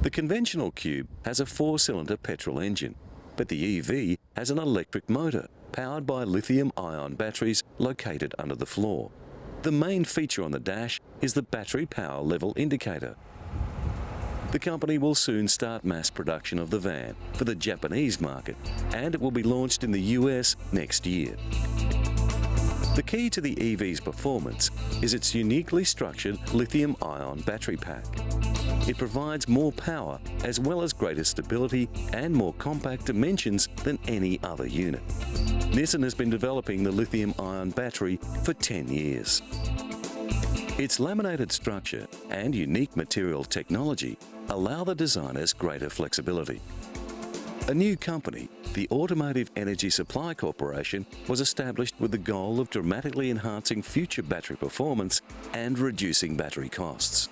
The conventional Cube has a 4-cylinder petrol engine, but the EV has an electric motor powered by lithium-ion batteries located under the floor. The main feature on the dash is the battery power level indicator. The company will soon start mass production of the van for the Japanese market, and it will be launched in the US next year. The key to the EV's performance is its uniquely structured lithium-ion battery pack. It provides more power as well as greater stability and more compact dimensions than any other unit. Nissan has been developing the lithium-ion battery for 10 years. Its laminated structure and unique material technology allow the designers greater flexibility. A new company, the Automotive Energy Supply Corporation, was established with the goal of dramatically enhancing future battery performance and reducing battery costs.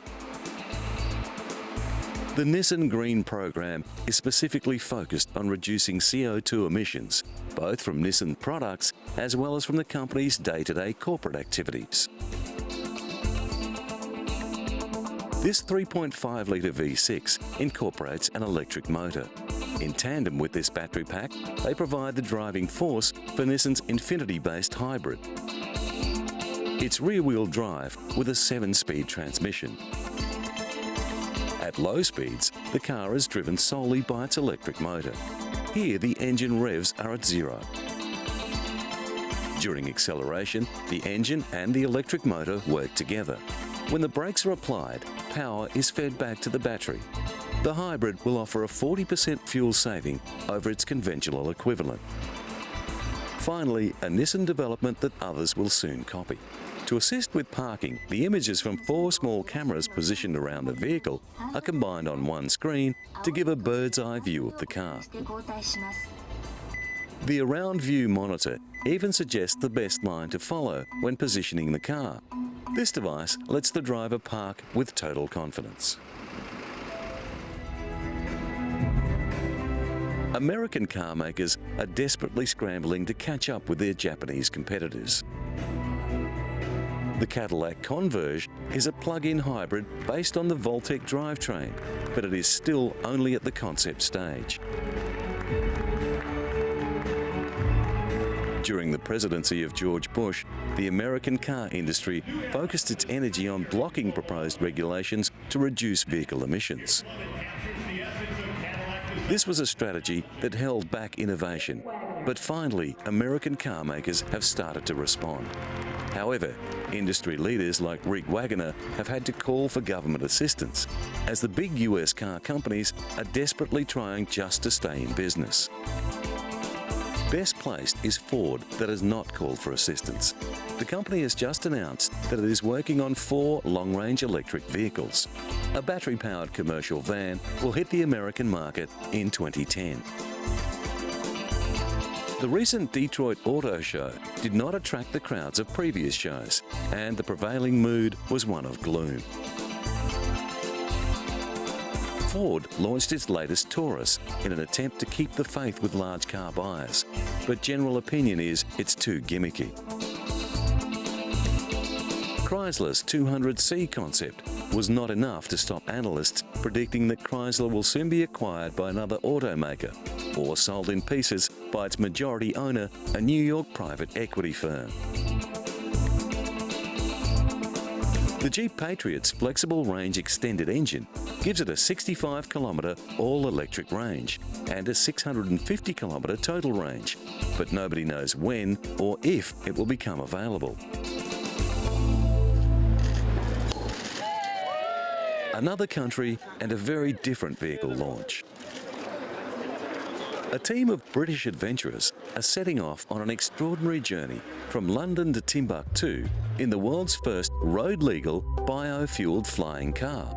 The Nissan Green program is specifically focused on reducing CO2 emissions, both from Nissan products as well as from the company's day-to-day corporate activities. This 3.5-litre V6 incorporates an electric motor. In tandem with this battery pack, they provide the driving force for Nissan's Infinity-based hybrid. It's rear-wheel drive with a 7-speed transmission. At low speeds, the car is driven solely by its electric motor. Here, the engine revs are at 0. During acceleration, the engine and the electric motor work together. When the brakes are applied, power is fed back to the battery. The hybrid will offer a 40% fuel saving over its conventional equivalent. Finally, a Nissan development that others will soon copy. To assist with parking, the images from 4 small cameras positioned around the vehicle are combined on one screen to give a bird's-eye view of the car. The around view monitor even suggests the best line to follow when positioning the car. This device lets the driver park with total confidence. American car makers are desperately scrambling to catch up with their Japanese competitors. The Cadillac Converge is a plug-in hybrid based on the Voltec drivetrain, but it is still only at the concept stage. During the presidency of George Bush, the American car industry focused its energy on blocking proposed regulations to reduce vehicle emissions. This was a strategy that held back innovation, but finally, American car makers have started to respond. However, industry leaders like Rick Wagoner have had to call for government assistance, as the big US car companies are desperately trying just to stay in business. Best placed is Ford, that has not called for assistance. The company has just announced that it is working on 4 long-range electric vehicles. A battery-powered commercial van will hit the American market in 2010. The recent Detroit Auto Show did not attract the crowds of previous shows, and the prevailing mood was one of gloom. Ford launched its latest Taurus in an attempt to keep the faith with large car buyers, but general opinion is it's too gimmicky. Chrysler's 200C concept was not enough to stop analysts predicting that Chrysler will soon be acquired by another automaker or sold in pieces by its majority owner, a New York private equity firm. The Jeep Patriot's flexible range extended engine gives it a 65-kilometre all-electric range and a 650-kilometre total range, but nobody knows when or if it will become available. Another country and a very different vehicle launch. A team of British adventurers are setting off on an extraordinary journey from London to Timbuktu in the world's first road-legal, biofueled flying car.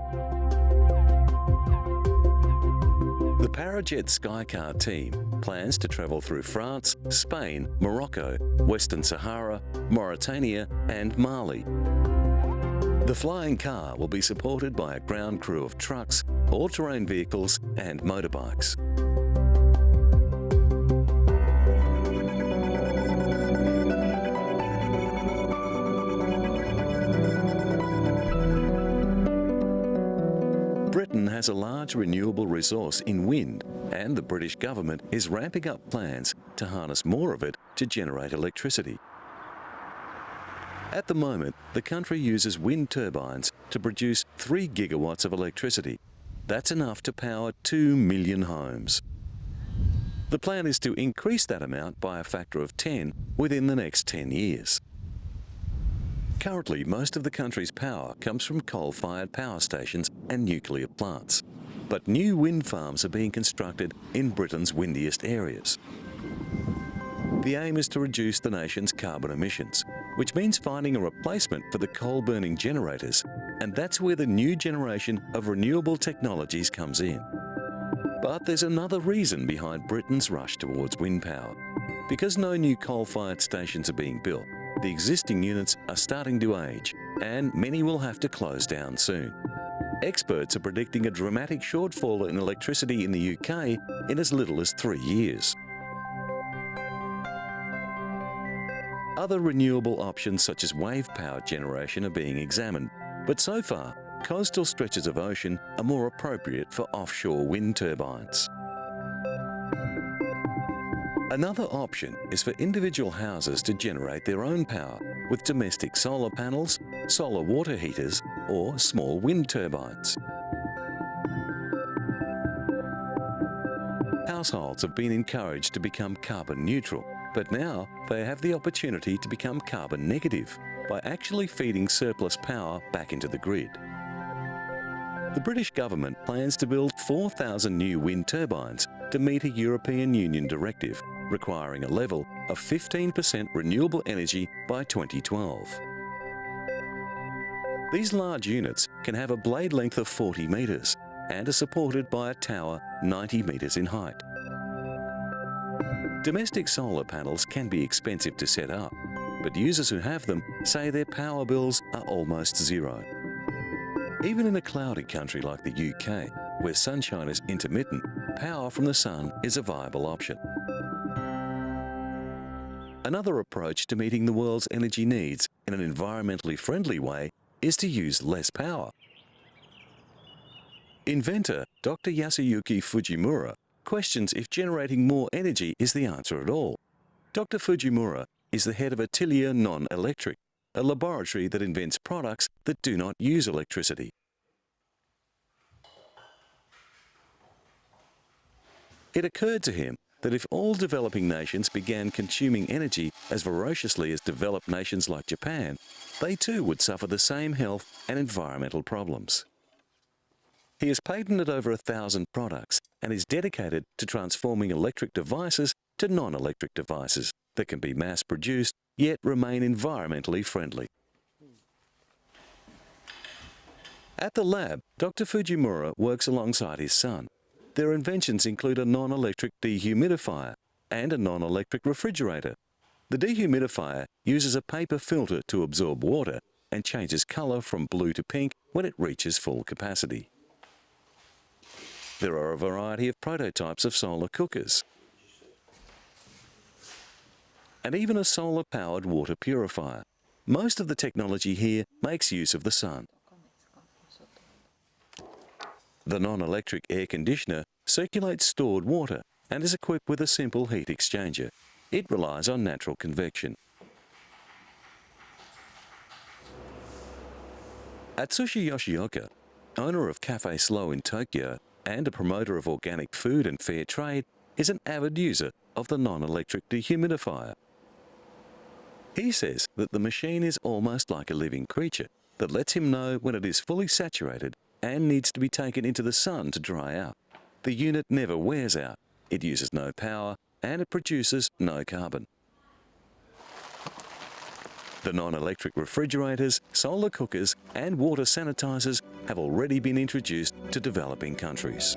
The Parajet Skycar team plans to travel through France, Spain, Morocco, Western Sahara, Mauritania and Mali. The flying car will be supported by a ground crew of trucks, all-terrain vehicles and motorbikes. Britain has a large renewable resource in wind, and the British government is ramping up plans to harness more of it to generate electricity. At the moment, the country uses wind turbines to produce 3 gigawatts of electricity. That's enough to power 2 million homes. The plan is to increase that amount by a factor of 10 within the next 10 years. Currently, most of the country's power comes from coal-fired power stations and nuclear plants. But new wind farms are being constructed in Britain's windiest areas. The aim is to reduce the nation's carbon emissions, which means finding a replacement for the coal-burning generators, and that's where the new generation of renewable technologies comes in. But there's another reason behind Britain's rush towards wind power. Because no new coal-fired stations are being built, the existing units are starting to age, and many will have to close down soon. Experts are predicting a dramatic shortfall in electricity in the UK in as little as 3 years. Other renewable options such as wave power generation are being examined, but so far, coastal stretches of ocean are more appropriate for offshore wind turbines. Another option is for individual houses to generate their own power with domestic solar panels, solar water heaters, or small wind turbines. Households have been encouraged to become carbon neutral, but now they have the opportunity to become carbon negative by actually feeding surplus power back into the grid. The British government plans to build 4,000 new wind turbines to meet a European Union directive requiring a level of 15% renewable energy by 2012. These large units can have a blade length of 40 metres and are supported by a tower 90 metres in height. Domestic solar panels can be expensive to set up, but users who have them say their power bills are almost zero. Even in a cloudy country like the UK, where sunshine is intermittent, power from the sun is a viable option. Another approach to meeting the world's energy needs in an environmentally friendly way is to use less power. Inventor Dr. Yasuyuki Fujimura questions if generating more energy is the answer at all. Dr. Fujimura is the head of Atelier Non-Electric, a laboratory that invents products that do not use electricity. It occurred to him that if all developing nations began consuming energy as voraciously as developed nations like Japan, they too would suffer the same health and environmental problems. He has patented over 1,000 products and is dedicated to transforming electric devices to non-electric devices that can be mass-produced yet remain environmentally friendly. At the lab, Dr. Fujimura works alongside his son. Their inventions include a non-electric dehumidifier and a non-electric refrigerator. The dehumidifier uses a paper filter to absorb water and changes colour from blue to pink when it reaches full capacity. There are a variety of prototypes of solar cookers, and even a solar-powered water purifier. Most of the technology here makes use of the sun. The non-electric air conditioner circulates stored water and is equipped with a simple heat exchanger. It relies on natural convection. Atsushi Yoshioka, owner of Cafe Slow in Tokyo and a promoter of organic food and fair trade, is an avid user of the non-electric dehumidifier. He says that the machine is almost like a living creature that lets him know when it is fully saturated and needs to be taken into the sun to dry out. The unit never wears out, it uses no power, and it produces no carbon. The non-electric refrigerators, solar cookers, and water sanitizers have already been introduced to developing countries.